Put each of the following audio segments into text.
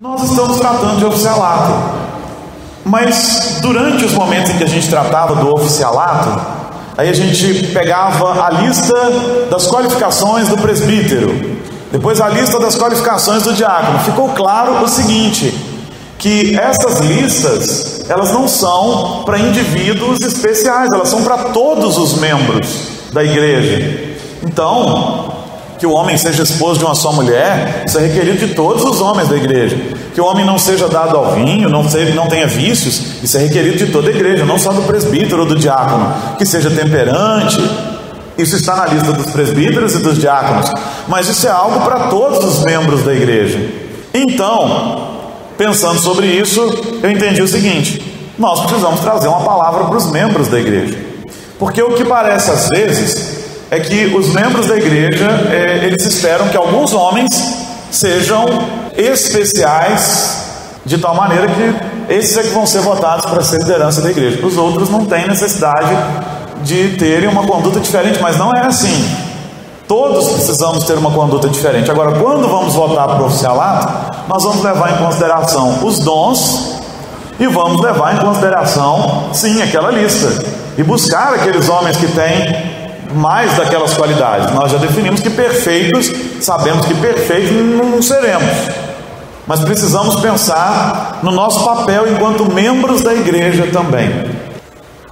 Nós estamos tratando de oficialato, mas durante os momentos em que a gente tratava do oficialato, aí a gente pegava a lista das qualificações do presbítero, depois a lista das qualificações do diácono. Ficou claro o seguinte, que essas listas, elas não são para indivíduos especiais, elas são para todos os membros da igreja. Então, que o homem seja esposo de uma só mulher, isso é requerido de todos os homens da igreja. Que o homem não seja dado ao vinho, não tenha vícios, isso é requerido de toda a igreja, não só do presbítero ou do diácono. Que seja temperante, isso está na lista dos presbíteros e dos diáconos, mas isso é algo para todos os membros da igreja. Então, pensando sobre isso, eu entendi o seguinte: nós precisamos trazer uma palavra para os membros da igreja, porque o que parece às vezes é que os membros da igreja, eles esperam que alguns homens sejam especiais, de tal maneira que esses é que vão ser votados para ser liderança da igreja. Os outros não têm necessidade de terem uma conduta diferente, mas não é assim. Todos precisamos ter uma conduta diferente. Agora, quando vamos votar para o oficialato, nós vamos levar em consideração os dons e vamos levar em consideração, sim, aquela lista, e buscar aqueles homens que têm mais daquelas qualidades. Nós já definimos que perfeitos, sabemos que perfeitos não seremos, mas precisamos pensar no nosso papel enquanto membros da igreja também.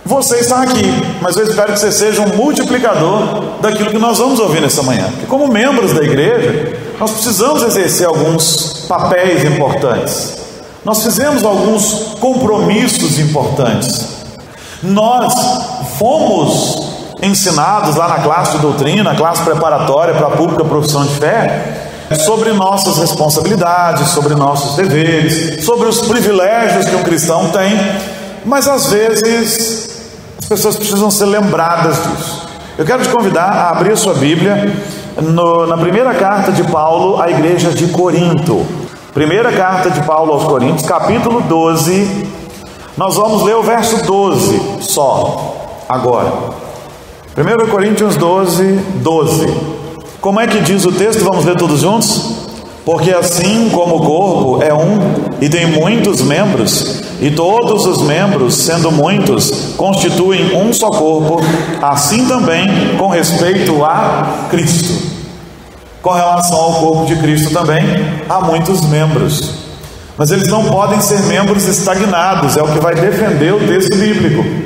Você está aqui, mas eu espero que você seja um multiplicador daquilo que nós vamos ouvir nessa manhã, porque como membros da igreja, nós precisamos exercer alguns papéis importantes, nós fizemos alguns compromissos importantes, nós fomos ensinados lá na classe de doutrina, classe preparatória para a pública profissão de fé, sobre nossas responsabilidades, sobre nossos deveres, sobre os privilégios que um cristão tem, mas às vezes as pessoas precisam ser lembradas disso. Eu quero te convidar a abrir a sua Bíblia na primeira carta de Paulo à igreja de Corinto. Primeira carta de Paulo aos Coríntios, capítulo 12. Nós vamos ler o verso 12 só agora. 1 Coríntios 12, 12. Como é que diz o texto? Vamos ler todos juntos? Porque assim como o corpo é um e tem muitos membros, e todos os membros, sendo muitos, constituem um só corpo, assim também com respeito a Cristo. Com relação ao corpo de Cristo também, há muitos membros, mas eles não podem ser membros estagnados, é o que vai defender o texto bíblico.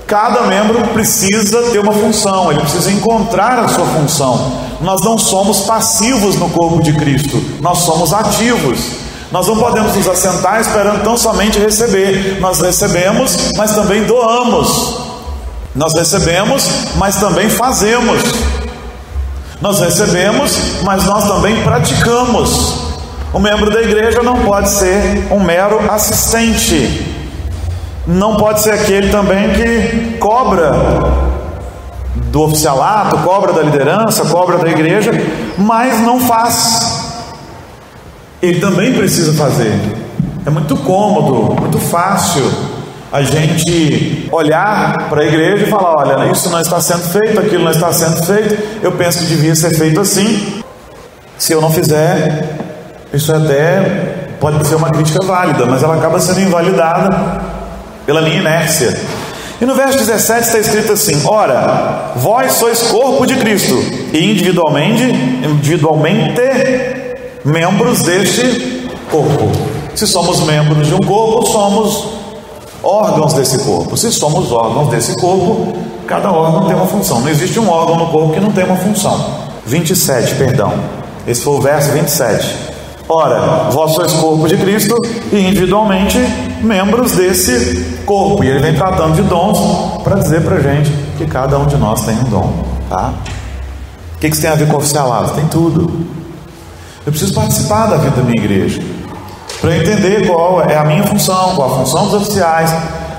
Cada membro precisa ter uma função, ele precisa encontrar a sua função. Nós não somos passivos no corpo de Cristo, nós somos ativos. Nós não podemos nos assentar esperando tão somente receber. Nós recebemos, mas também doamos. Nós recebemos, mas também fazemos. Nós recebemos, mas nós também praticamos. O membro da igreja não pode ser um mero assistente. Não pode ser aquele também que cobra do oficialato, cobra da liderança, cobra da igreja, mas não faz. Ele também precisa fazer. É muito cômodo, muito fácil a gente olhar para a igreja e falar: olha, isso não está sendo feito, aquilo não está sendo feito, eu penso que devia ser feito assim. Se eu não fizer, isso até pode ser uma crítica válida, mas ela acaba sendo invalidada pela minha inércia. E no verso 17 está escrito assim: ora, vós sois corpo de Cristo, e individualmente membros deste corpo. Se somos membros de um corpo, somos órgãos desse corpo. Se somos órgãos desse corpo, cada órgão tem uma função. Não existe um órgão no corpo que não tem uma função. 27, perdão. Esse foi o verso 27. Ora, vós sois corpo de Cristo e individualmente membros desse corpo. E ele vem tratando de dons para dizer para a gente que cada um de nós tem um dom, tá? O que isso tem a ver com oficialato? Tem tudo. Eu preciso participar da vida da minha igreja para entender qual é a minha função, qual a função dos oficiais,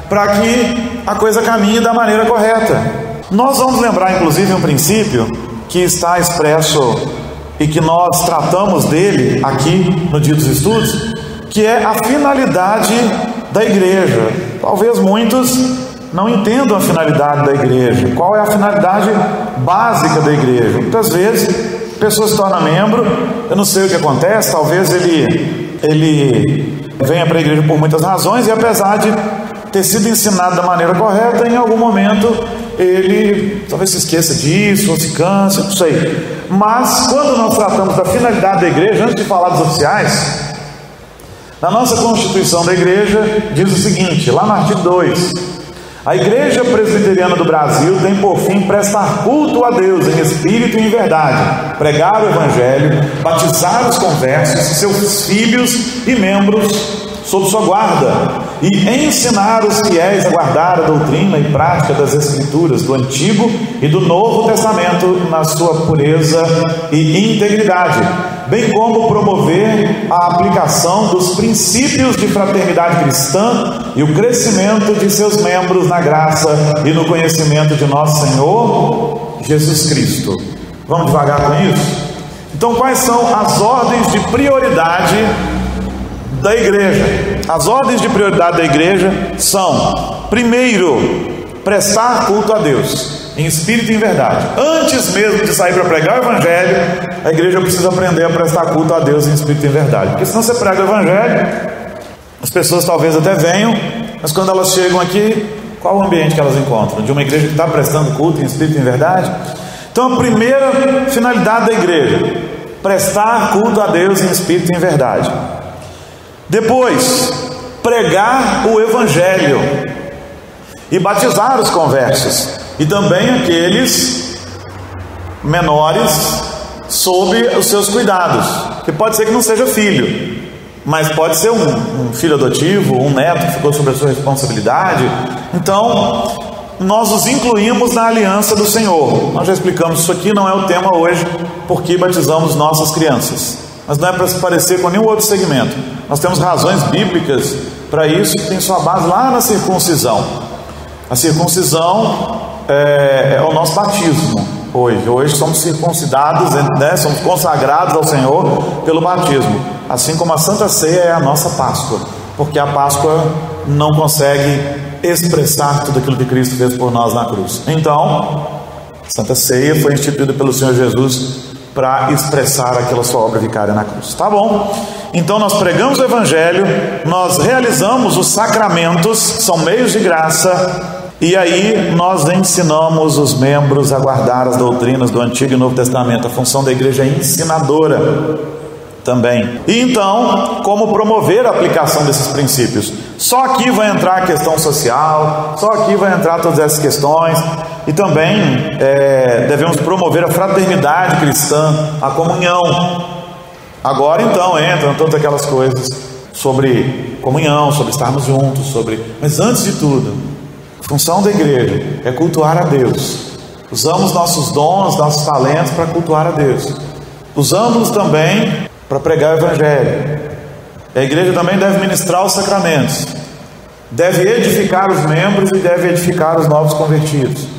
para que a coisa caminhe da maneira correta. Nós vamos lembrar inclusive um princípio que está expresso e que nós tratamos dele aqui no Dia dos Estudos, que é a finalidade da igreja. Talvez muitos não entendam a finalidade da igreja. Qual é a finalidade básica da igreja? Muitas vezes a pessoa se torna membro, eu não sei o que acontece, talvez ele ele venha para a igreja por muitas razões, e apesar de ter sido ensinado da maneira correta, em algum momento ele talvez se esqueça disso, ou se canse, não sei. Mas quando nós tratamos da finalidade da igreja, antes de falar dos oficiais, na nossa Constituição da igreja diz o seguinte, lá no artigo 2: a Igreja Presbiteriana do Brasil tem por fim prestar culto a Deus em espírito e em verdade, pregar o Evangelho, batizar os conversos, seus filhos e membros sob sua guarda, e ensinar os fiéis a guardar a doutrina e prática das Escrituras do Antigo e do Novo Testamento na sua pureza e integridade, bem como promover a aplicação dos princípios de fraternidade cristã e o crescimento de seus membros na graça e no conhecimento de nosso Senhor Jesus Cristo. Vamos devagar com isso? Então, quais são as ordens de prioridade da igreja? As ordens de prioridade da igreja são: primeiro, prestar culto a Deus em espírito e em verdade. Antes mesmo de sair para pregar o Evangelho, a igreja precisa aprender a prestar culto a Deus em espírito e em verdade, porque senão você prega o Evangelho, as pessoas talvez até venham, mas quando elas chegam aqui, qual o ambiente que elas encontram? De uma igreja que está prestando culto em espírito e em verdade? Então, a primeira finalidade da igreja: prestar culto a Deus em espírito e em verdade. Depois, pregar o Evangelho e batizar os conversos, e também aqueles menores sob os seus cuidados, que pode ser que não seja filho, mas pode ser um filho adotivo, um neto que ficou sob a sua responsabilidade. Então, nós os incluímos na aliança do Senhor. Nós já explicamos isso aqui, não é o tema hoje, porque batizamos nossas crianças, mas não é para se parecer com nenhum outro segmento. Nós temos razões bíblicas para isso, que tem sua base lá na circuncisão. A circuncisão é o nosso batismo hoje. Hoje somos circuncidados, né? Somos consagrados ao Senhor pelo batismo, assim como a Santa Ceia é a nossa Páscoa, porque a Páscoa não consegue expressar tudo aquilo que Cristo fez por nós na cruz. Então, a Santa Ceia foi instituída pelo Senhor Jesus para expressar aquela sua obra vicária na cruz. Tá bom? Então nós pregamos o Evangelho, nós realizamos os sacramentos, são meios de graça, e aí nós ensinamos os membros a guardar as doutrinas do Antigo e Novo Testamento. A função da igreja é ensinadora também. E então, como promover a aplicação desses princípios? Só aqui vai entrar a questão social, só aqui vai entrar todas essas questões. E também devemos promover a fraternidade cristã, a comunhão. Agora então entram todas aquelas coisas sobre comunhão, sobre estarmos juntos, mas antes de tudo, a função da igreja é cultuar a Deus. Usamos nossos dons, nossos talentos para cultuar a Deus. Usamos também para pregar o Evangelho. A igreja também deve ministrar os sacramentos, deve edificar os membros e deve edificar os novos convertidos.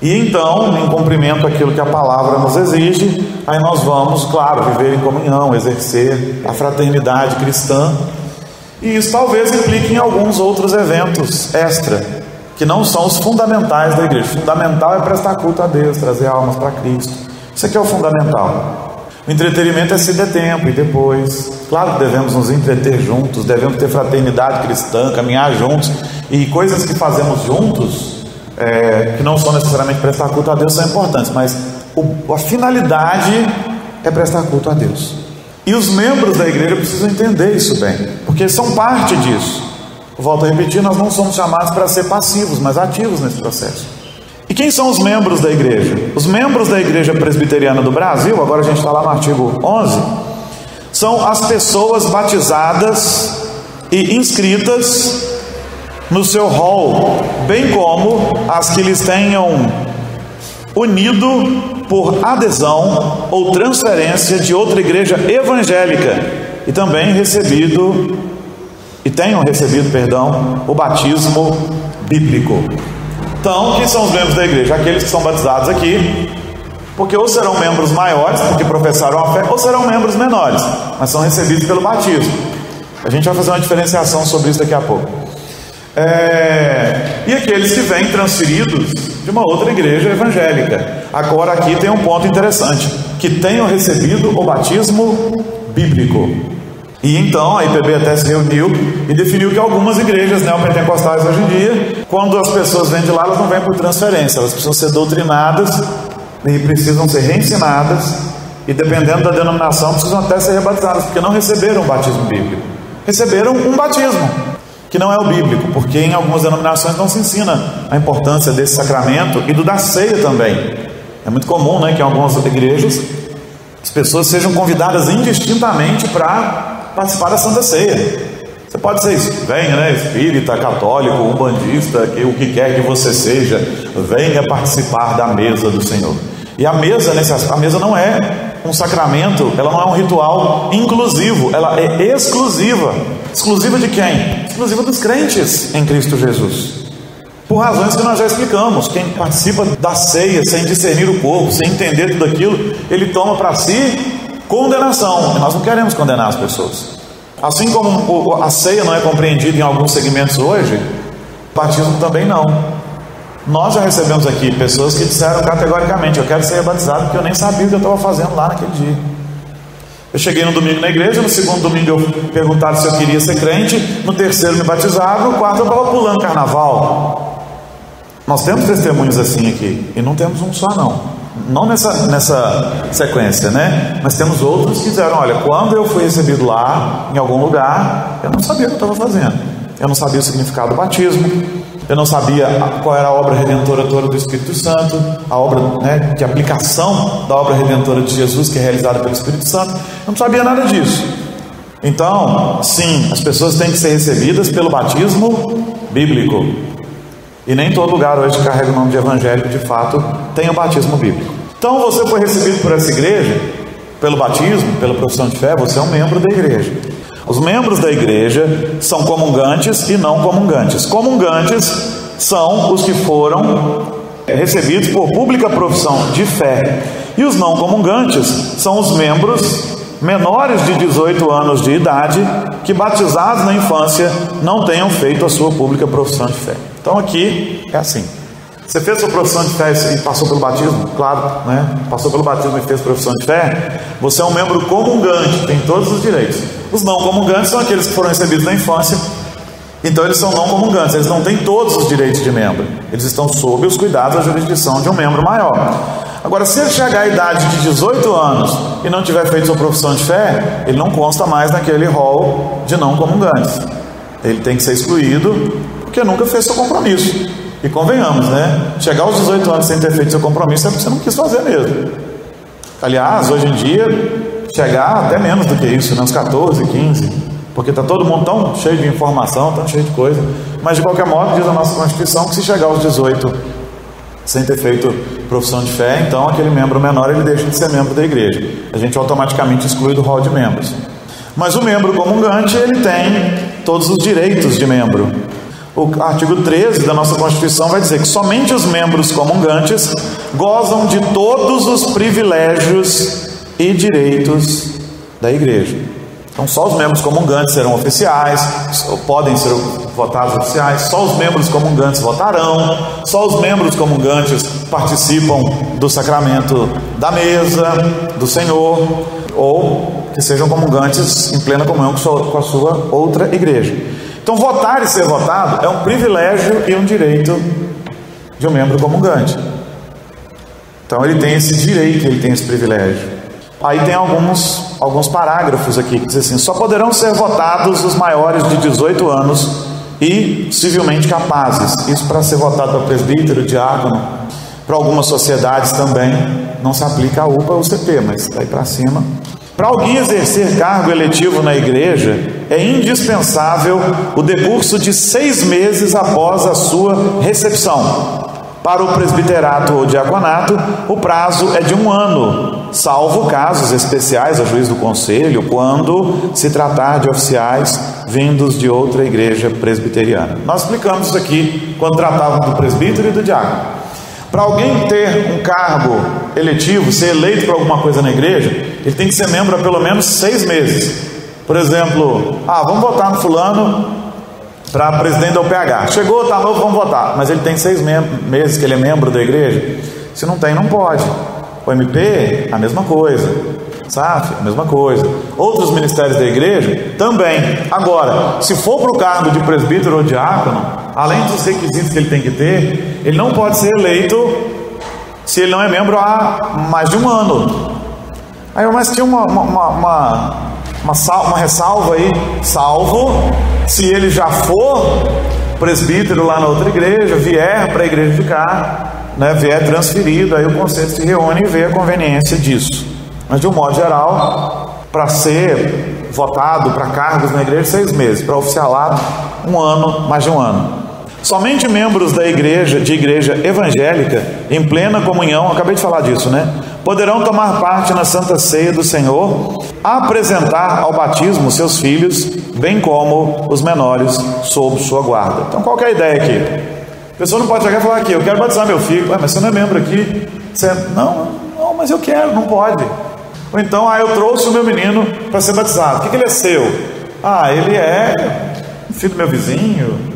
E então, em cumprimento àquilo que a palavra nos exige, aí nós vamos, claro, viver em comunhão, exercer a fraternidade cristã. E isso talvez implique em alguns outros eventos extra, que não são os fundamentais da igreja. O fundamental é prestar culto a Deus, trazer almas para Cristo. Isso aqui é o fundamental. O entretenimento é se der tempo e depois. Claro que devemos nos entreter juntos, devemos ter fraternidade cristã, caminhar juntos. E coisas que fazemos juntos, que não são necessariamente prestar culto a Deus, são importantes, mas a finalidade é prestar culto a Deus. E os membros da igreja precisam entender isso bem, porque são parte disso. Volto a repetir, nós não somos chamados para ser passivos, mas ativos nesse processo. E quem são os membros da igreja? Os membros da Igreja Presbiteriana do Brasil, agora a gente está lá no artigo 11, são as pessoas batizadas e inscritas no seu rol, bem como as que lhes tenham unido por adesão ou transferência de outra igreja evangélica e também tenham recebido, o batismo bíblico. Então, quem são os membros da igreja? Aqueles que são batizados aqui, porque ou serão membros maiores, porque professaram a fé, ou serão membros menores, mas são recebidos pelo batismo. A gente vai fazer uma diferenciação sobre isso daqui a pouco. E aqueles que vêm transferidos de uma outra igreja evangélica. Agora aqui tem um ponto interessante: que tenham recebido o batismo bíblico. E então a IPB até se reuniu e definiu que algumas igrejas neopentecostais hoje em dia, quando as pessoas vêm de lá, elas não vêm por transferência, elas precisam ser doutrinadas e precisam ser reensinadas, e dependendo da denominação precisam até ser rebatizadas, porque não receberam o batismo bíblico. Receberam um batismo que não é o bíblico, porque em algumas denominações não se ensina a importância desse sacramento e do da ceia também. É muito comum, que em algumas igrejas as pessoas sejam convidadas indistintamente para participar da Santa Ceia. Você pode ser venha, espírita, católico, umbandista, o que quer que você seja, venha participar da mesa do Senhor. E a mesa não é um sacramento, ela não é um ritual inclusivo, ela é exclusiva. Exclusiva de quem? Exclusiva dos crentes em Cristo Jesus. Por razões que nós já explicamos. Quem participa da ceia sem discernir o corpo, sem entender tudo aquilo, ele toma para si condenação. E nós não queremos condenar as pessoas. Assim como a ceia não é compreendida em alguns segmentos hoje, o batismo também não. Nós já recebemos aqui pessoas que disseram categoricamente: eu quero ser rebatizado porque eu nem sabia o que eu estava fazendo lá naquele dia. Eu cheguei no domingo na igreja, no segundo domingo eu perguntaram se eu queria ser crente, no terceiro me batizaram, no quarto eu estava pulando carnaval. Nós temos testemunhos assim aqui, e não temos um só não nessa sequência, mas temos outros que disseram: olha, quando eu fui recebido lá, em algum lugar, eu não sabia o que eu estava fazendo, eu não sabia o significado do batismo, eu não sabia qual era a obra redentora toda do Espírito Santo, a obra, que a aplicação da obra redentora de Jesus, que é realizada pelo Espírito Santo, eu não sabia nada disso. Então, sim, as pessoas têm que ser recebidas pelo batismo bíblico, e nem todo lugar hoje que carrega o nome de evangélico, de fato, tem o batismo bíblico. Então, você foi recebido por essa igreja, pelo batismo, pela profissão de fé, você é um membro da igreja. Os membros da igreja são comungantes e não comungantes. Comungantes são os que foram recebidos por pública profissão de fé. E os não comungantes são os membros menores de 18 anos de idade que, batizados na infância, não tenham feito a sua pública profissão de fé. Então aqui é assim: você fez sua profissão de fé e passou pelo batismo? Claro, passou pelo batismo e fez profissão de fé, você é um membro comungante, tem todos os direitos. Os não comungantes são aqueles que foram recebidos na infância, então eles são não comungantes, eles não têm todos os direitos de membro, eles estão sob os cuidados da jurisdição de um membro maior. Agora, se ele chegar à idade de 18 anos e não tiver feito sua profissão de fé, ele não consta mais naquele rol de não comungantes. Ele tem que ser excluído porque nunca fez seu compromisso. E convenhamos, chegar aos 18 anos sem ter feito seu compromisso é porque você não quis fazer mesmo. Aliás, hoje em dia, chegar até menos do que isso, uns 14, 15, porque está todo mundo tão cheio de informação, tão cheio de coisa. Mas de qualquer modo, diz a nossa Constituição que se chegar aos 18 sem ter feito profissão de fé, então aquele membro menor ele deixa de ser membro da igreja. A gente automaticamente exclui do rol de membros. Mas o membro comungante, ele tem todos os direitos de membro. O artigo 13 da nossa Constituição vai dizer que somente os membros comungantes gozam de todos os privilégios e direitos da igreja. Então só os membros comungantes serão oficiais, podem ser votados oficiais, só os membros comungantes votarão, só os membros comungantes participam do sacramento da mesa do Senhor, ou que sejam comungantes em plena comunhão com a sua outra igreja. Então votar e ser votado é um privilégio e um direito de um membro comungante. Então ele tem esse direito, ele tem esse privilégio. Aí tem alguns parágrafos aqui que dizem assim: só poderão ser votados os maiores de 18 anos e civilmente capazes. Isso para ser votado para presbítero, diácono. Para algumas sociedades também não se aplica a UPA ou CP, mas daí para cima. Para alguém exercer cargo eletivo na igreja, é indispensável o decurso de 6 meses após a sua recepção. Para o presbiterato ou diaconato, o prazo é de 1 ano, salvo casos especiais a juiz do conselho, quando se tratar de oficiais vindos de outra igreja presbiteriana. Nós explicamos isso aqui quando tratávamos do presbítero e do diácono. Para alguém ter um cargo eletivo, ser eleito para alguma coisa na igreja, ele tem que ser membro há pelo menos 6 meses. Por exemplo, vamos votar no fulano para presidente da UPH. Chegou, está novo, vamos votar. Mas ele tem 6 meses que ele é membro da igreja. Se não tem, não pode. O MP, a mesma coisa. SAF, a mesma coisa. Outros ministérios da igreja, também. Agora, se for para o cargo de presbítero ou diácono, além dos requisitos que ele tem que ter, ele não pode ser eleito se ele não é membro há mais de um ano. Aí, mas tinha uma ressalva aí, salvo se ele já for presbítero lá na outra igreja, vier para a igreja de cá, né, vier transferido, aí o conselho se reúne e vê a conveniência disso. Mas de um modo geral, para ser votado para cargos na igreja, 6 meses, para oficialato, 1 ano, mais de 1 ano. Somente membros da igreja, de igreja evangélica, em plena comunhão, acabei de falar disso, né? Poderão tomar parte na Santa Ceia do Senhor, apresentar ao batismo seus filhos, bem como os menores, sob sua guarda. Então, qual que é a ideia aqui? A pessoa não pode chegar e falar aqui, eu quero batizar meu filho. Mas você não é membro aqui? Você... Não, mas eu quero, não pode. Ou então, eu trouxe o meu menino para ser batizado. O que ele é seu? Ele é filho do meu vizinho,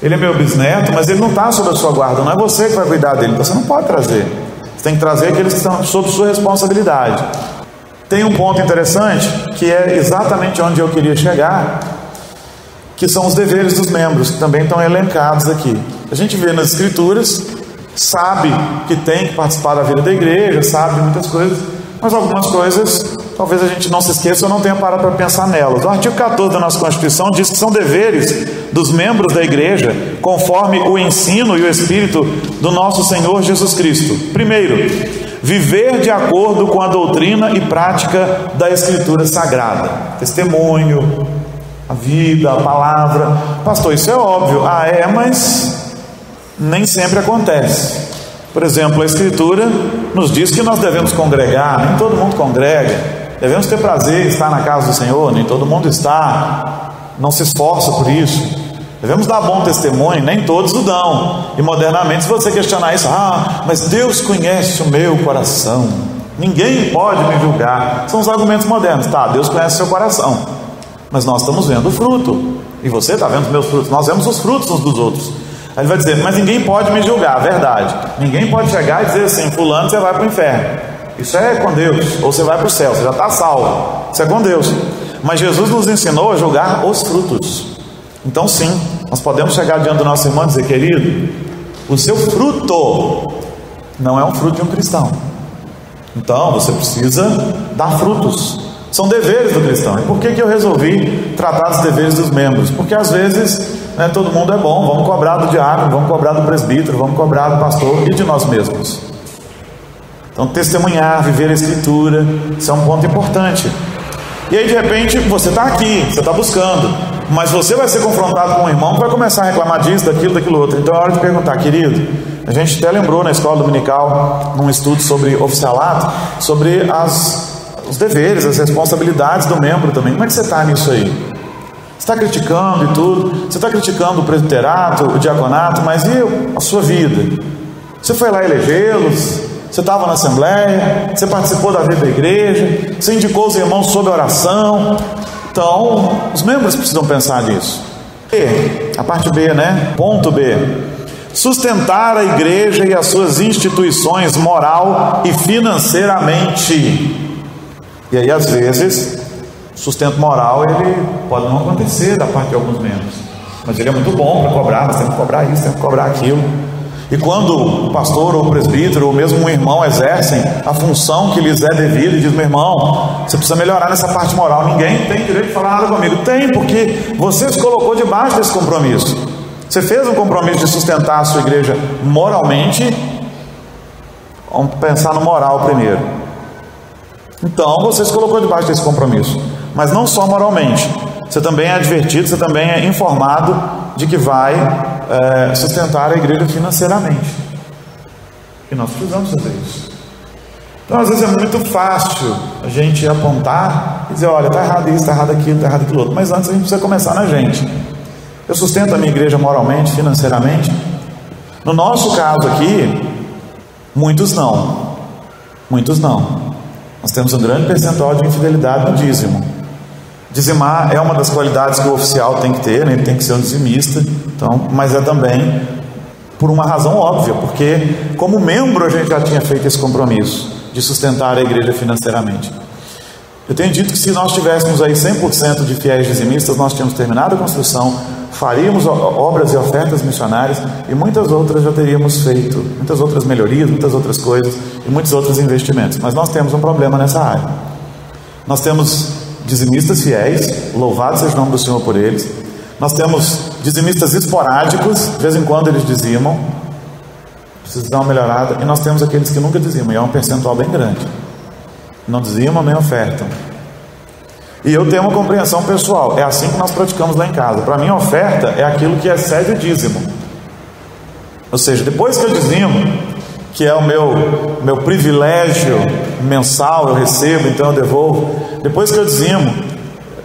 ele é meu bisneto, mas ele não está sob a sua guarda, não é você que vai cuidar dele, então você não pode trazer. Você tem que trazer aqueles que estão sob sua responsabilidade. Tem um ponto interessante, que é exatamente onde eu queria chegar, que são os deveres dos membros, que também estão elencados aqui. A gente vê nas Escrituras, sabe que tem que participar da vida da igreja, sabe de muitas coisas, mas algumas coisas talvez a gente não se esqueça ou não tenha parado para pensar nelas. O artigo 14 da nossa Constituição diz que são deveres dos membros da igreja, conforme o ensino e o Espírito do nosso Senhor Jesus Cristo. Primeiro, viver de acordo com a doutrina e prática da Escritura Sagrada. Testemunho, a vida, a palavra. Pastor, isso é óbvio. Mas nem sempre acontece. Por exemplo, a Escritura nos diz que nós devemos congregar, nem todo mundo congrega. Devemos ter prazer em estar na casa do Senhor, nem todo mundo está, não se esforça por isso. Devemos dar bom testemunho, nem todos o dão. E modernamente, se você questionar isso, mas Deus conhece o meu coração, ninguém pode me julgar. São os argumentos modernos. Deus conhece o seu coração, mas nós estamos vendo o fruto, e você está vendo os meus frutos, nós vemos os frutos uns dos outros. Aí ele vai dizer, mas ninguém pode me julgar, verdade. Ninguém pode chegar e dizer assim, fulano, você vai para o inferno. Isso é com Deus, ou você vai para o céu, você já está salvo. Isso é com Deus. Mas Jesus nos ensinou a julgar os frutos. Então sim, nós podemos chegar diante do nosso irmão e dizer, querido, o seu fruto não é um fruto de um cristão. Então você precisa dar frutos. São deveres do cristão. E por que eu resolvi tratar dos deveres dos membros? Porque às vezes todo mundo é bom, vamos cobrar do diácono, vamos cobrar do presbítero, vamos cobrar do pastor e de nós mesmos. Então testemunhar, viver a Escritura, isso é um ponto importante. E aí de repente você está aqui, você está buscando, mas você vai ser confrontado com um irmão que vai começar a reclamar disso, daquilo outro. Então é hora de perguntar, querido, a gente até lembrou na escola dominical, num estudo sobre oficialato, sobre os deveres, as responsabilidades do membro também. Como é que você está nisso aí? Você está criticando e tudo, você está criticando o presbiterato, o diaconato, mas e a sua vida? Você foi lá elegê-los? Você estava na assembleia? Você participou da vida da igreja? Você indicou os irmãos sob oração? Então, os membros precisam pensar nisso. E, a parte B, Ponto B. Sustentar a igreja e as suas instituições moral e financeiramente. E aí, às vezes, sustento moral, ele pode não acontecer da parte de alguns membros. Mas ele é muito bom para cobrar, nós temos que cobrar isso, temos que cobrar aquilo. E quando o pastor ou o presbítero ou mesmo um irmão exercem a função que lhes é devida e diz, meu irmão, você precisa melhorar nessa parte moral, ninguém tem direito de falar nada comigo. Tem, porque você se colocou debaixo desse compromisso. Você fez um compromisso de sustentar a sua igreja moralmente. Vamos pensar no moral primeiro. Então você se colocou debaixo desse compromisso, mas não só moralmente, você também é advertido, você também é informado de que vai sustentar a igreja financeiramente. E nós precisamos fazer isso. Então às vezes é muito fácil a gente apontar e dizer, olha, está errado isso, está errado aquilo, está errado aquilo outro. Mas antes a gente precisa começar na gente. Eu sustento a minha igreja moralmente, financeiramente? No nosso caso aqui, muitos não. Muitos não. Nós temos um grande percentual de infidelidade no dízimo. Dizimar é uma das qualidades que o oficial tem que ter, ele tem que ser um dizimista, então, mas é também por uma razão óbvia, porque como membro a gente já tinha feito esse compromisso de sustentar a igreja financeiramente. Eu tenho dito que se nós tivéssemos aí 100% de fiéis dizimistas, nós tínhamos terminado a construção, faríamos obras e ofertas missionárias e muitas outras já teríamos feito, muitas outras melhorias, muitas outras coisas e muitos outros investimentos. Mas nós temos um problema nessa área. Nós temos dizimistas fiéis, louvado seja o nome do Senhor por eles. Nós temos dizimistas esporádicos, de vez em quando eles dizimam, precisa dar uma melhorada. E nós temos aqueles que nunca dizimam, e é um percentual bem grande. Não dizimam nem ofertam. E eu tenho uma compreensão pessoal, é assim que nós praticamos lá em casa. Para mim, a oferta é aquilo que excede o dízimo. Ou seja, depois que eu dizimo, que é o meu privilégio mensal, eu recebo, então eu devolvo. Depois que eu dizimo,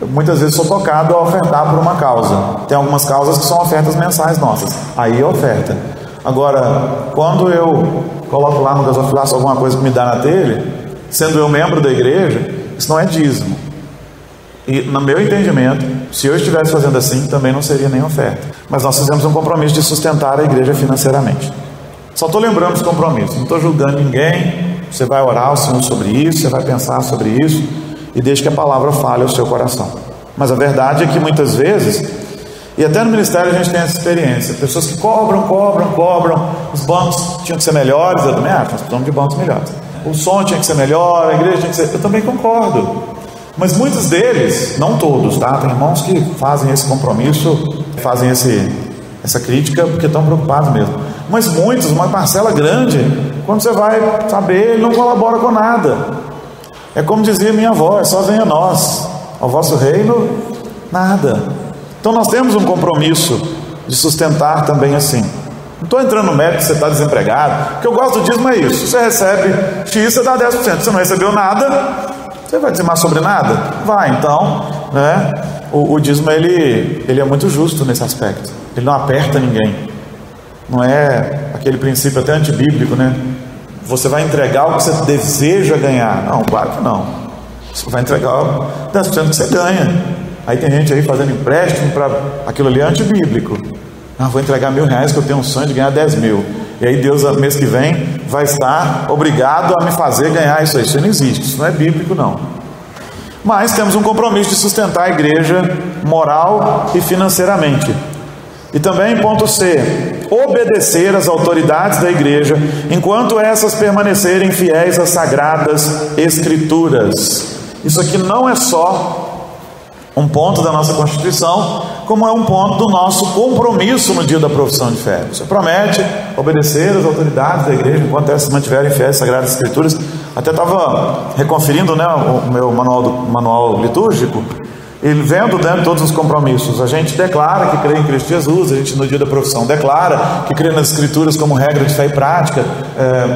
muitas vezes sou tocado a ofertar por uma causa. Tem algumas causas que são ofertas mensais nossas, aí é oferta. Agora, quando eu coloco lá no gasofilaço alguma coisa que me dá na telha, sendo eu membro da igreja, isso não é dízimo. E no meu entendimento, se eu estivesse fazendo assim, também não seria nem oferta. Mas nós fizemos um compromisso de sustentar a igreja financeiramente. Só estou lembrando os compromissos, não estou julgando ninguém. Você vai orar ao Senhor sobre isso, você vai pensar sobre isso, e deixe que a palavra fale ao seu coração. Mas a verdade é que muitas vezes, e até no ministério a gente tem essa experiência, pessoas que cobram, os bancos tinham que ser melhores. Eu também acho, nós precisamos de bancos melhores. O som tinha que ser melhor, a igreja tinha que ser... Eu também concordo. Mas muitos deles, não todos, tá? Tem irmãos que fazem esse compromisso, fazem essa crítica porque estão preocupados mesmo. Mas muitos, uma parcela grande, quando você vai saber, ele não colabora com nada. É como dizia minha avó, é só venha a nós, ao vosso reino, nada. Então nós temos um compromisso de sustentar também assim. Não estou entrando no mérito que você está desempregado. O que eu gosto do dízimo é isso. Você recebe X, você dá 10%. Você não recebeu nada, você vai dizimar sobre nada? Vai, então, né? O dízimo, ele é muito justo nesse aspecto. Ele não aperta ninguém. Não é aquele princípio até antibíblico, né? Você vai entregar o que você deseja ganhar. Não, claro que não. Você vai entregar 10% que você ganha. Aí tem gente aí fazendo empréstimo para aquilo ali, é antibíblico. Ah, vou entregar R$1.000 que eu tenho um sonho de ganhar 10 mil. E aí Deus, mês que vem, vai estar obrigado a me fazer ganhar isso aí. Isso não existe, isso não é bíblico não. Mas temos um compromisso de sustentar a igreja moral e financeiramente. E também, ponto C, obedecer às autoridades da igreja, enquanto essas permanecerem fiéis às sagradas escrituras. Isso aqui não é só um ponto da nossa Constituição, como é um ponto do nosso compromisso no dia da profissão de fé. Você promete obedecer às autoridades da igreja enquanto essas mantiverem fiéis às sagradas escrituras. Até estava reconferindo, né, o meu manual litúrgico, e vendo dentro todos os compromissos. A gente declara que crê em Cristo Jesus, a gente no dia da profissão declara que crê nas escrituras como regra de fé e prática,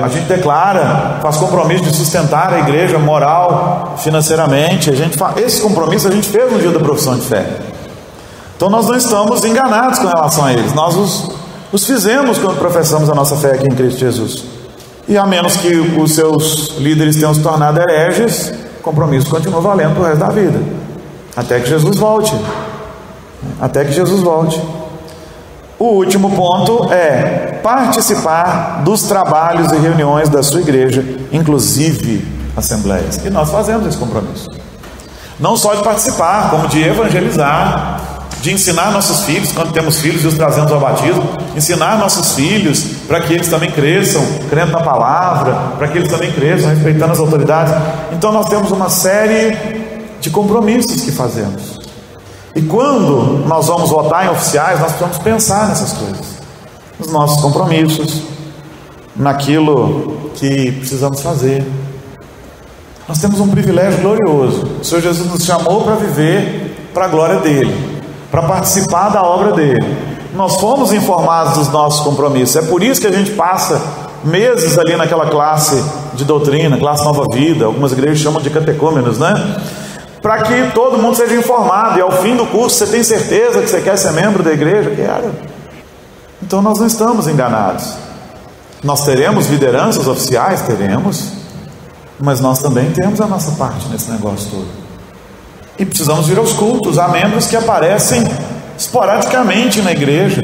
a gente declara, faz compromisso de sustentar a igreja moral, financeiramente. Esse compromisso a gente fez no dia da profissão de fé. Então nós não estamos enganados com relação a eles, nós os fizemos quando professamos a nossa fé aqui em Cristo Jesus. E a menos que os seus líderes tenham se tornado hereges, o compromisso continua valendo para o resto da vida. Até que Jesus volte. Até que Jesus volte. O último ponto é participar dos trabalhos e reuniões da sua igreja, inclusive assembleias. E nós fazemos esse compromisso. Não só de participar, como de evangelizar, de ensinar nossos filhos, quando temos filhos e os trazemos ao batismo, ensinar nossos filhos para que eles também cresçam, crendo na palavra, para que eles também cresçam, respeitando as autoridades. Então nós temos uma série de compromissos que fazemos. E quando nós vamos votar em oficiais, nós precisamos pensar nessas coisas, nos nossos compromissos, naquilo que precisamos fazer. Nós temos um privilégio glorioso. O Senhor Jesus nos chamou para viver para a glória dele, para participar da obra dele. Nós fomos informados dos nossos compromissos. É por isso que a gente passa meses ali naquela classe de doutrina, classe Nova Vida, algumas igrejas chamam de catecúmenos, né? Para que todo mundo seja informado, e ao fim do curso você tem certeza que você quer ser membro da igreja? Quero. Então nós não estamos enganados. Nós teremos lideranças oficiais? Teremos. Mas nós também temos a nossa parte nesse negócio todo. E precisamos vir aos cultos. Há membros que aparecem esporadicamente na igreja.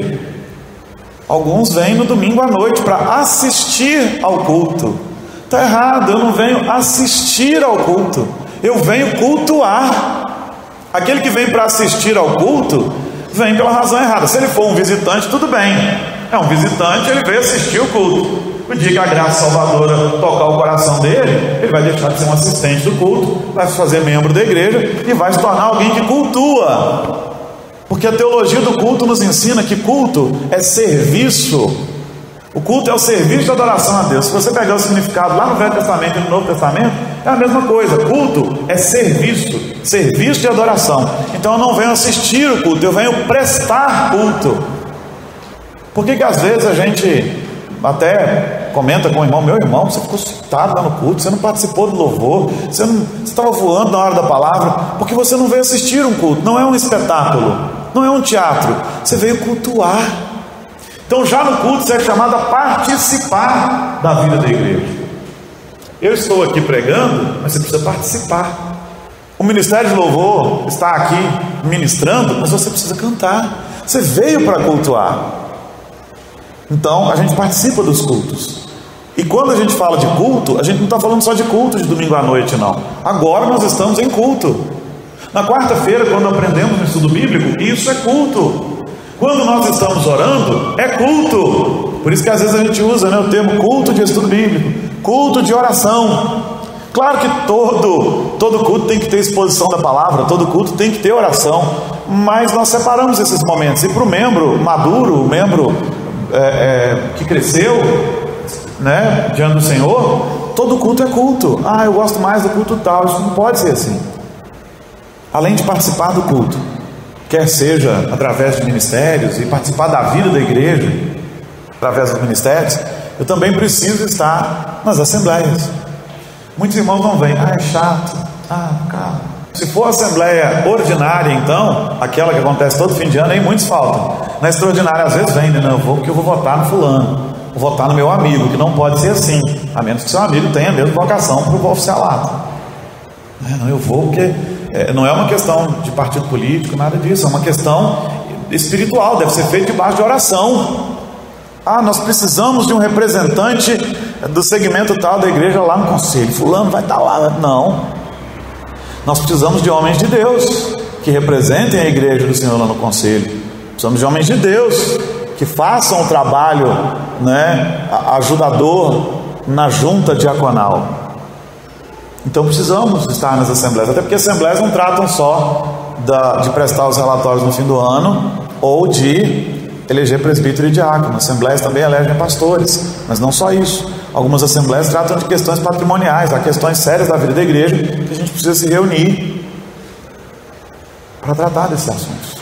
Alguns vêm no domingo à noite para assistir ao culto. Está errado, eu não venho assistir ao culto. Eu venho cultuar. Aquele que vem para assistir ao culto, vem pela razão errada. Se ele for um visitante, tudo bem. É um visitante, ele veio assistir o culto. O dia que a graça salvadora tocar o coração dele, ele vai deixar de ser um assistente do culto, vai se fazer membro da igreja e vai se tornar alguém que cultua. Porque a teologia do culto nos ensina que culto é serviço. O culto é o serviço de adoração a Deus. Se você pegar o significado lá no Velho Testamento e no Novo Testamento, é a mesma coisa. Culto é serviço, serviço de adoração. Então eu não venho assistir o culto, eu venho prestar culto. Por que às vezes a gente até comenta com o irmão: meu irmão, você ficou citado lá no culto, você não participou do louvor, você estava voando na hora da palavra, porque você não veio assistir um culto. Não é um espetáculo, não é um teatro, você veio cultuar. Então já no culto você é chamado a participar da vida da igreja. Eu estou aqui pregando, mas você precisa participar. O ministério de louvor está aqui ministrando, mas você precisa cantar. Você veio para cultuar. Então a gente participa dos cultos. E quando a gente fala de culto, a gente não está falando só de culto de domingo à noite, não. Agora nós estamos em culto. Na quarta-feira, quando aprendemos no estudo bíblico, isso é culto. Quando nós estamos orando, é culto. Por isso que às vezes a gente usa, o termo culto de estudo bíblico, culto de oração. Claro que todo culto tem que ter exposição da palavra, todo culto tem que ter oração, mas nós separamos esses momentos. E para o membro maduro, o membro que cresceu, diante do Senhor, todo culto é culto. Eu gosto mais do culto tal. Isso não pode ser assim. Além de participar do culto, quer seja através de ministérios e participar da vida da igreja através dos ministérios, eu também preciso estar nas assembleias. Muitos irmãos não vêm: é chato, cara. Se for assembleia ordinária, então, aquela que acontece todo fim de ano, aí muitos faltam. Na extraordinária às vezes vem, eu vou porque eu vou votar no fulano, vou votar no meu amigo, que não pode ser assim, a menos que seu amigo tenha a mesma vocação para o oficialato. Eu vou porque não é uma questão de partido político, nada disso, é uma questão espiritual, deve ser feito debaixo de oração. Nós precisamos de um representante do segmento tal da igreja lá no conselho, fulano vai estar lá. Não, nós precisamos de homens de Deus que representem a igreja do Senhor lá no conselho. Precisamos de homens de Deus que façam o trabalho ajudador na junta diaconal. Então precisamos estar nas assembleias, até porque as assembleias não tratam só de prestar os relatórios no fim do ano ou de eleger presbítero e diácono. Assembleias também elegem pastores, mas não só isso. Algumas assembleias tratam de questões patrimoniais, há questões sérias da vida da igreja que a gente precisa se reunir para tratar desses assuntos.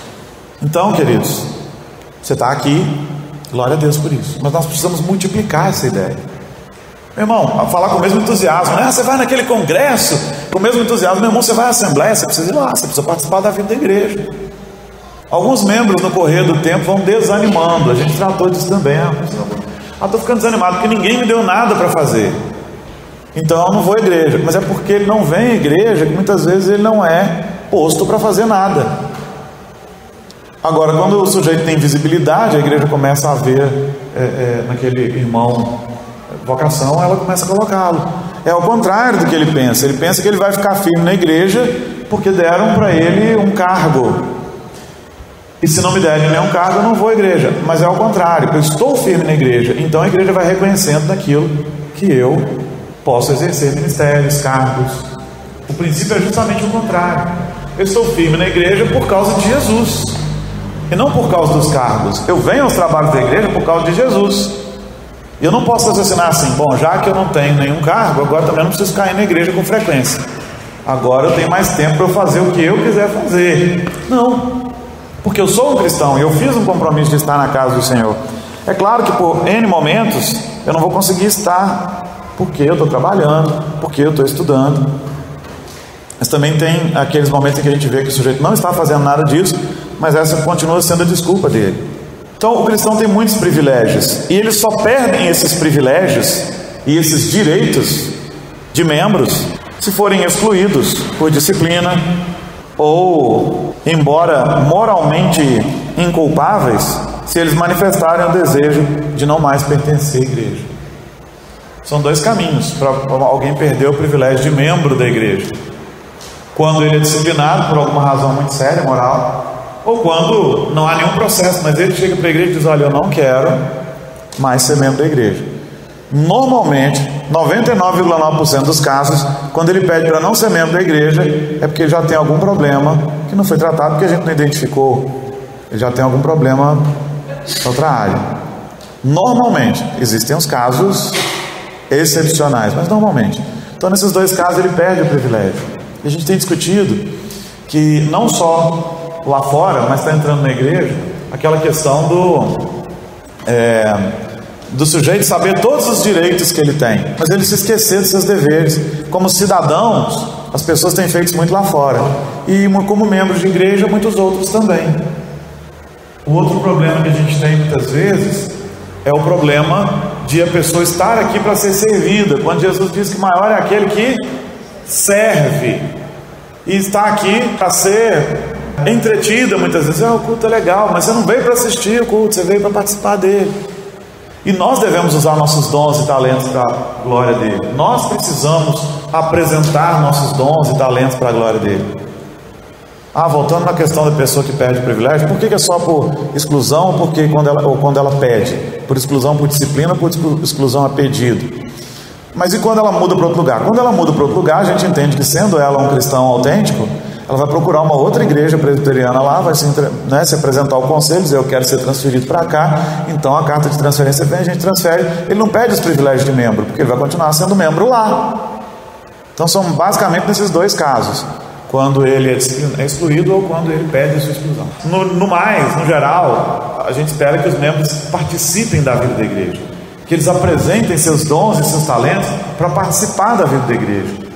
Então, queridos, você está aqui, glória a Deus por isso, mas nós precisamos multiplicar essa ideia. Meu irmão, falar com o mesmo entusiasmo, você vai naquele congresso com o mesmo entusiasmo. Meu irmão, você vai à assembleia, você precisa ir lá, você precisa participar da vida da igreja. Alguns membros no correr do tempo vão desanimando, a gente tratou disso também. Estou ficando desanimado porque ninguém me deu nada para fazer, então eu não vou à igreja. Mas é porque ele não vem à igreja que muitas vezes ele não é posto para fazer nada. Agora, quando o sujeito tem visibilidade, a igreja começa a ver naquele irmão vocação, ela começa a colocá-lo. É ao contrário do que ele pensa. Ele pensa que ele vai ficar firme na igreja porque deram para ele um cargo, e se não me derem nenhum cargo eu não vou à igreja. Mas é ao contrário, eu estou firme na igreja, então a igreja vai reconhecendo daquilo que eu posso exercer, ministérios, cargos. O princípio é justamente o contrário. Eu estou firme na igreja por causa de Jesus e não por causa dos cargos. Eu venho aos trabalhos da igreja por causa de Jesus. E eu não posso raciocinar assim: bom, já que eu não tenho nenhum cargo, agora também não preciso cair na igreja com frequência. Agora eu tenho mais tempo para eu fazer o que eu quiser fazer. Não, porque eu sou um cristão e eu fiz um compromisso de estar na casa do Senhor. É claro que por N momentos eu não vou conseguir estar, porque eu estou trabalhando, porque eu estou estudando. Mas também tem aqueles momentos em que a gente vê que o sujeito não está fazendo nada disso, mas essa continua sendo a desculpa dele. Então o cristão tem muitos privilégios, e eles só perdem esses privilégios e esses direitos de membros se forem excluídos por disciplina, ou, embora moralmente inculpáveis, se eles manifestarem o desejo de não mais pertencer à igreja. São dois caminhos para alguém perder o privilégio de membro da igreja. quando ele é disciplinado por alguma razão muito séria, moral, ou quando não há nenhum processo, mas ele chega para a igreja e diz: olha, eu não quero mais ser membro da igreja. Normalmente, 99,9% dos casos, quando ele pede para não ser membro da igreja, é porque ele já tem algum problema que não foi tratado, porque a gente não identificou. Ele já tem algum problema em outra área. Normalmente, existem os casos excepcionais, mas normalmente. Então, nesses dois casos, ele perde o privilégio. E a gente tem discutido que não só lá fora, mas está entrando na igreja, aquela questão do sujeito saber todos os direitos que ele tem, mas ele se esquecer dos seus deveres. Como cidadãos, as pessoas têm feito muito lá fora, e como membros de igreja, muitos outros também. O outro problema que a gente tem muitas vezes é o problema de a pessoa estar aqui para ser servida, quando Jesus diz que maior é aquele que serve, e está aqui para ser entretida. Muitas vezes: o culto é legal, mas você não veio para assistir o culto, você veio para participar dele. E nós devemos usar nossos dons e talentos para a glória dele. Nós precisamos apresentar nossos dons e talentos para a glória dele. Voltando na questão da pessoa que perde o privilégio, por que é só por exclusão, porque quando ela pede? Por exclusão, por disciplina, por exclusão a pedido. Mas e quando ela muda para outro lugar? Quando ela muda para outro lugar, a gente entende que, sendo ela um cristão autêntico, ela vai procurar uma outra igreja presbiteriana lá, vai se apresentar ao conselho, dizer: eu quero ser transferido para cá. Então a carta de transferência vem, a gente transfere. Ele não perde os privilégios de membro, porque ele vai continuar sendo membro lá. Então são basicamente nesses dois casos: quando ele é excluído ou quando ele pede a sua exclusão. No geral, a gente espera que os membros participem da vida da igreja, que eles apresentem seus dons e seus talentos para participar da vida da igreja,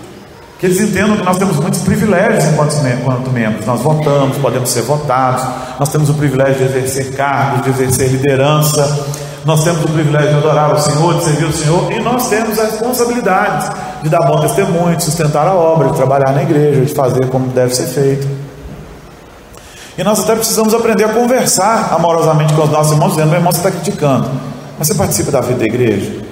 que eles entendam que nós temos muitos privilégios enquanto membros. Nós votamos, podemos ser votados, nós temos o privilégio de exercer cargos, de exercer liderança, nós temos o privilégio de adorar o Senhor, de servir o Senhor, e nós temos a responsabilidade de dar bom testemunho, de sustentar a obra, de trabalhar na igreja, de fazer como deve ser feito. E nós até precisamos aprender a conversar amorosamente com os nossos irmãos, dizendo: meu irmão, você está criticando, mas você participa da vida da igreja?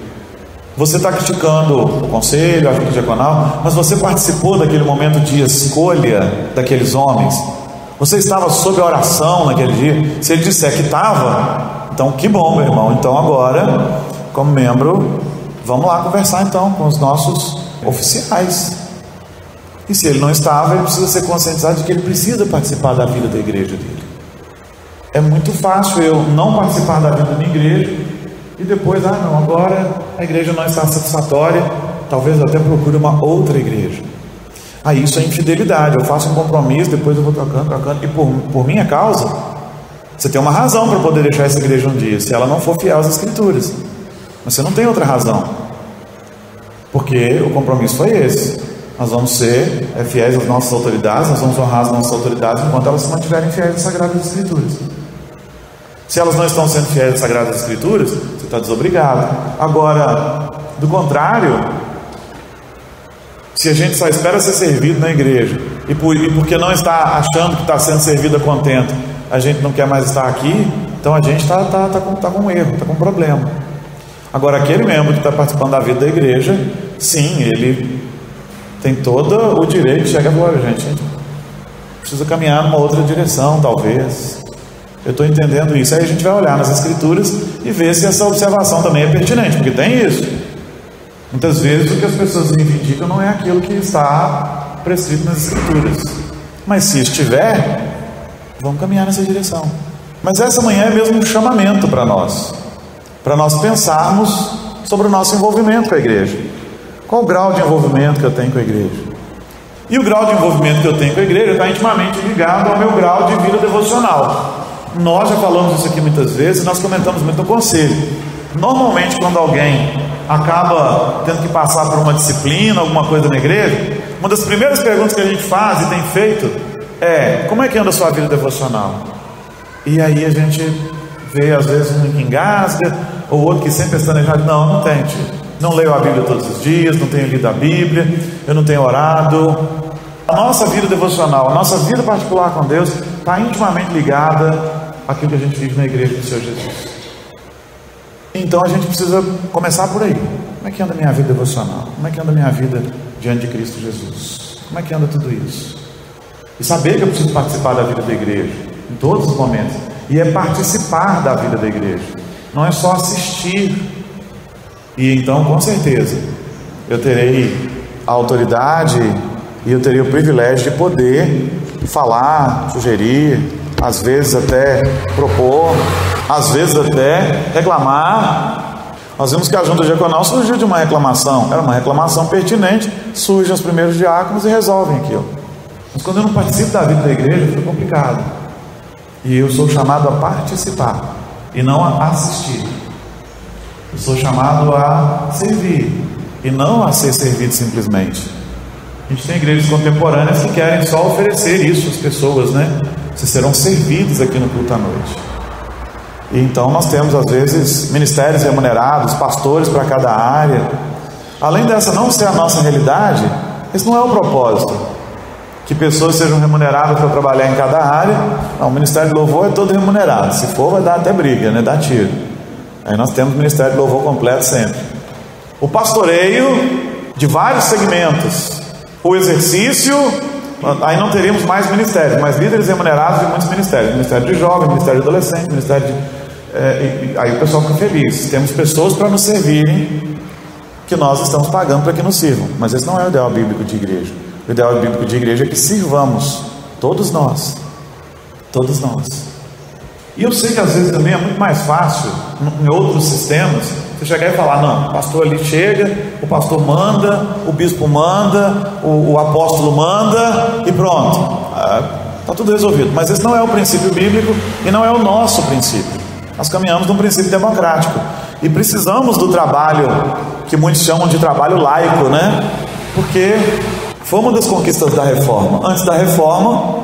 Você está criticando o conselho, a vida diaconal, mas você participou daquele momento de escolha daqueles homens? Você estava sob a oração naquele dia? Se ele disser que estava, então que bom, meu irmão. Então agora, como membro, vamos lá conversar então com os nossos oficiais. E se ele não estava, ele precisa ser conscientizado de que ele precisa participar da vida da igreja dele. É muito fácil eu não participar da vida da minha igreja e depois: não, agora a igreja não está satisfatória, talvez eu até procure uma outra igreja. Isso é infidelidade. Eu faço um compromisso, depois eu vou trocando, e por minha causa, você tem uma razão para poder deixar essa igreja um dia, se ela não for fiel às Escrituras. Mas você não tem outra razão, porque o compromisso foi esse: nós vamos ser fiéis às nossas autoridades, nós vamos honrar as nossas autoridades enquanto elas se mantiverem fiéis às Sagradas Escrituras. Se elas não estão sendo fiéis às Sagradas Escrituras, você está desobrigado. Agora, do contrário, se a gente só espera ser servido na igreja, e porque não está achando que está sendo servido a contento, a gente não quer mais estar aqui, então a gente está com um erro, está com um problema. Agora, aquele membro que está participando da vida da igreja, sim, ele tem todo o direito de chegar e falar: olha, gente precisa caminhar numa outra direção, talvez. Eu estou entendendo isso. Aí a gente vai olhar nas Escrituras e ver se essa observação também é pertinente, porque tem isso. Muitas vezes o que as pessoas reivindicam não é aquilo que está prescrito nas Escrituras, mas se estiver, vamos caminhar nessa direção. Mas essa manhã é mesmo um chamamento para nós pensarmos sobre o nosso envolvimento com a igreja. Qual o grau de envolvimento que eu tenho com a igreja? E o grau de envolvimento que eu tenho com a igreja está intimamente ligado ao meu grau de vida devocional. Nós já falamos isso aqui muitas vezes, nós comentamos muito no conselho. Normalmente, quando alguém acaba tendo que passar por uma disciplina, alguma coisa na igreja, uma das primeiras perguntas que a gente faz e tem feito é: como é que anda a sua vida devocional? E aí a gente vê às vezes um que engasga, ou outro que sempre está planejado: não tem, não leio a Bíblia todos os dias, não tenho lido a Bíblia, eu não tenho orado. A nossa vida devocional, a nossa vida particular com Deus está intimamente ligada àquilo que a gente vive na igreja do Senhor Jesus. Então a gente precisa começar por aí. Como é que anda a minha vida devocional? Como é que anda a minha vida diante de Cristo Jesus? Como é que anda tudo isso? e saber que eu preciso participar da vida da igreja, em todos os momentos, e é participar da vida da igreja, não é só assistir. E então, com certeza, eu terei a autoridade e eu teria o privilégio de poder falar, sugerir, às vezes até propor, às vezes até reclamar. Nós vimos que a junta diaconal surgiu de uma reclamação, era uma reclamação pertinente, surgem os primeiros diáconos e resolvem aquilo. Mas quando eu não participo da vida da igreja, fica complicado. E eu sou chamado a participar e não a assistir. Eu sou chamado a servir e não a ser servido simplesmente. A gente tem igrejas contemporâneas que querem só oferecer isso às pessoas, né? Vocês serão servidos aqui no culto à noite. E então nós temos às vezes ministérios remunerados, pastores para cada área. Além dessa não ser a nossa realidade, esse não é o propósito, que pessoas sejam remuneradas para trabalhar em cada área. Não, o ministério de louvor é todo remunerado, se for vai dar até briga, né? Dá tiro. Aí nós temos o ministério de louvor completo sempre. O pastoreio de vários segmentos, o exercício, aí não teríamos mais ministérios, mas líderes remunerados de muitos ministérios, ministério de jovem, ministério de adolescente, ministério de... aí o pessoal fica feliz, temos pessoas para nos servirem, que nós estamos pagando para que nos sirvam, mas esse não é o ideal bíblico de igreja. O ideal bíblico de igreja é que sirvamos, todos nós. E eu sei que às vezes também é muito mais fácil, em outros sistemas, você chegar e falar, não, o pastor ali chega, o pastor manda, o bispo manda, o apóstolo manda e pronto, está tudo resolvido. Mas esse não é o princípio bíblico e não é o nosso princípio. Nós caminhamos num princípio democrático e precisamos do trabalho que muitos chamam de trabalho laico, né? Porque foi uma das conquistas da reforma. Antes da reforma,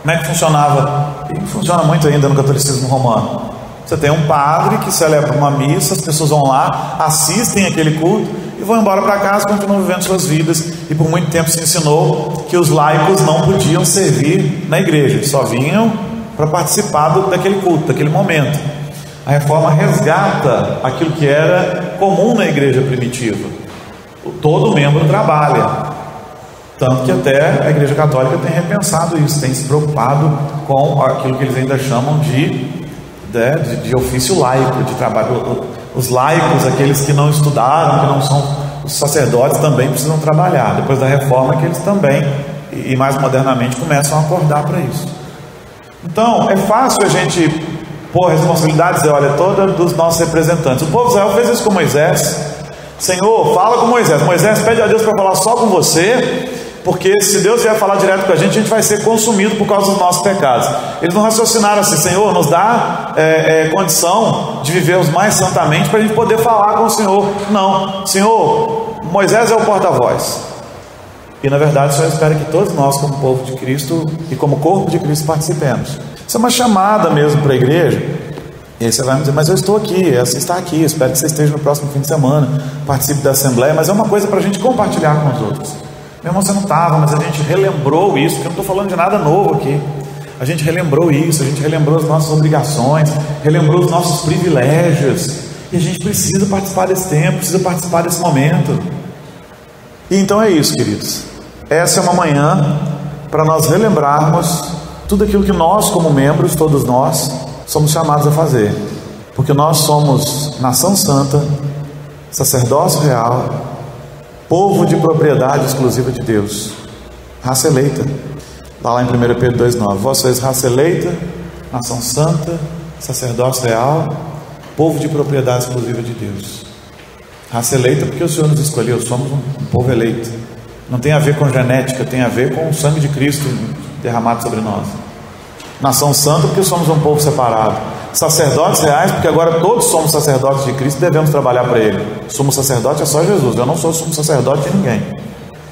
como é que funcionava? E funciona muito ainda no catolicismo romano. Você tem um padre que celebra uma missa, as pessoas vão lá, assistem aquele culto e vão embora para casa e continuam vivendo suas vidas. E por muito tempo se ensinou que os laicos não podiam servir na igreja, eles só vinham para participar daquele culto, daquele momento. A reforma resgata aquilo que era comum na igreja primitiva. Todo membro trabalha. Tanto que até a igreja católica tem repensado isso, tem se preocupado com aquilo que eles ainda chamam de ofício laico, de trabalho. Os laicos, aqueles que não estudaram, que não são os sacerdotes, também precisam trabalhar. Depois da reforma que eles também, e mais modernamente, começam a acordar para isso. Então, é fácil a gente pôr a responsabilidade, dizer, olha, toda dos nossos representantes. O povo de Israel fez isso com Moisés. Senhor, fala com Moisés. Moisés pede a Deus para falar só com você, porque se Deus vier falar direto com a gente vai ser consumido por causa dos nossos pecados. Eles não raciocinaram assim, Senhor, nos dá condição de vivermos mais santamente para a gente poder falar com o Senhor. Não, Senhor, Moisés é o porta-voz. E na verdade o Senhor espera que todos nós, como povo de Cristo e como corpo de Cristo, participemos. Isso é uma chamada mesmo para a igreja. E aí você vai me dizer, mas eu estou aqui, você está aqui, eu espero que você esteja no próximo fim de semana, participe da assembleia, mas é uma coisa para a gente compartilhar com os outros. Meu irmão, você não estava, mas a gente relembrou isso, porque eu não estou falando de nada novo aqui. A gente relembrou isso, a gente relembrou as nossas obrigações, relembrou os nossos privilégios, e a gente precisa participar desse tempo, precisa participar desse momento. E então é isso, queridos. Essa é uma manhã para nós relembrarmos tudo aquilo que nós, como membros, todos nós, somos chamados a fazer. Porque nós somos nação santa, sacerdócio real, povo de propriedade exclusiva de Deus, raça eleita. Lá em 1 Pedro 2,9: vós sois raça eleita, nação santa, sacerdócio real, povo de propriedade exclusiva de Deus. Raça eleita porque o Senhor nos escolheu, somos um povo eleito. Não tem a ver com genética, tem a ver com o sangue de Cristo derramado sobre nós. Nação santa porque somos um povo separado. Sacerdotes reais porque agora todos somos sacerdotes de Cristo e devemos trabalhar para Ele. Sumo sacerdote é só Jesus, eu não sou sumo sacerdote de ninguém.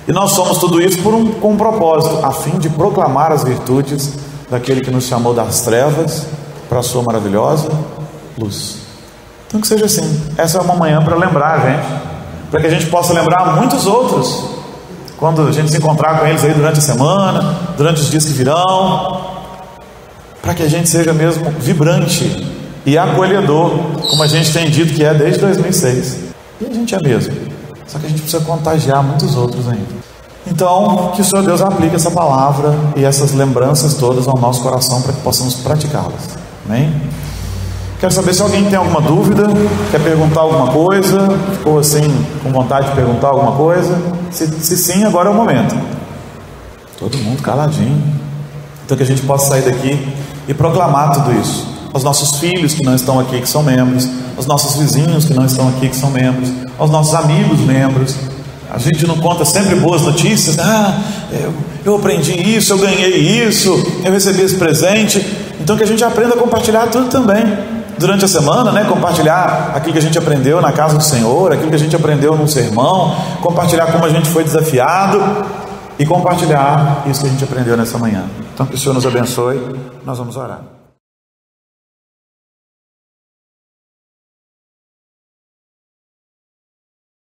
E nós somos tudo isso com um propósito, a fim de proclamar as virtudes daquele que nos chamou das trevas para a sua maravilhosa luz. Então que seja assim. Essa é uma manhã para lembrar a gente, para que a gente possa lembrar muitos outros, quando a gente se encontrar com eles aí durante a semana, durante os dias que virão, para que a gente seja mesmo vibrante e acolhedor, como a gente tem dito que é desde 2006. E a gente é mesmo. Só que a gente precisa contagiar muitos outros ainda. Então, que o Senhor Deus aplique essa palavra e essas lembranças todas ao nosso coração para que possamos praticá-las. Amém? Quero saber se alguém tem alguma dúvida, quer perguntar alguma coisa, ficou assim com vontade de perguntar alguma coisa. Se sim, agora é o momento. Todo mundo caladinho. Então que a gente possa sair daqui e proclamar tudo isso aos nossos filhos que não estão aqui, que são membros, aos nossos vizinhos que não estão aqui, que são membros, aos nossos amigos membros. A gente não conta sempre boas notícias. Eu aprendi isso, eu ganhei isso, eu recebi esse presente. Então que a gente aprenda a compartilhar tudo também durante a semana, né? Compartilhar aquilo que a gente aprendeu na casa do Senhor, aquilo que a gente aprendeu num sermão, compartilhar como a gente foi desafiado e compartilhar isso que a gente aprendeu nessa manhã. Então que o Senhor nos abençoe. Nós vamos orar.